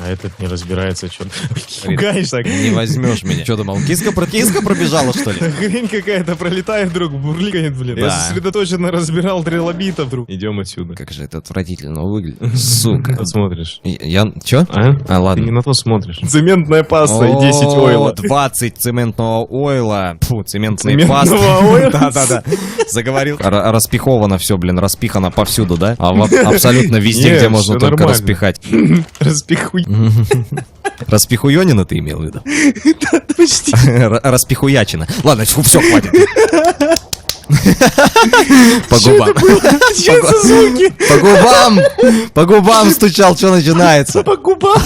А этот не разбирается, что. Пугаешь так. Не возьмешь меня. Что думал, киска пробежала, что ли? Хрень какая-то пролетает вдруг, бурликает, блин. Да. Я сосредоточенно разбирал трилобита вдруг. Идем отсюда. Как же это отвратительно выглядит. Сука. Посмотришь. Я... Чё? А? Ты Ладно. не на то смотришь. Цементная паста и 10 ойла. 20 цементного ойла. Фу, цементные Цементного пасты. ойла? Да-да-да. Заговорил. Распиховано все, блин, распихано повсюду, да? А вот абсолютно везде, Нет, где можно всё только нормально. распихать. Распихуй. Распихуёнина ты имел в виду? Почти. Распихуячина. Ладно, все, хватит. По губам. Что за звуки? По губам стучал, что начинается? По губам.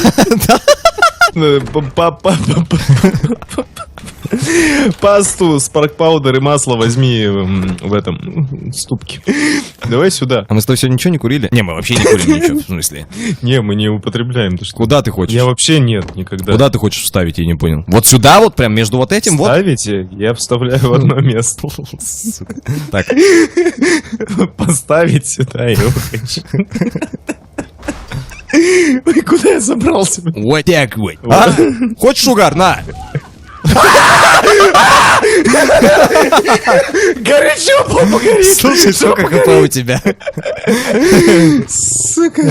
Пасту, спарк-паудер и масло возьми в этом ступке. Давай сюда. А мы с тобой сегодня ничего не курили? Не, мы вообще не курим ничего, в смысле. Не, мы не употребляем. Ты что? Куда ты хочешь? Я вообще нет, никогда. Куда ты хочешь вставить, я не понял. Вот сюда вот, прям между вот этим вот? Ставите? Я вставляю в одно место. Сука. Так, Поставить сюда и хочу. Ой, куда я забрался? вот так вот. А? Хочешь угар? На! Горячо, попа горит. Слушай, сколько хп у тебя? Сука.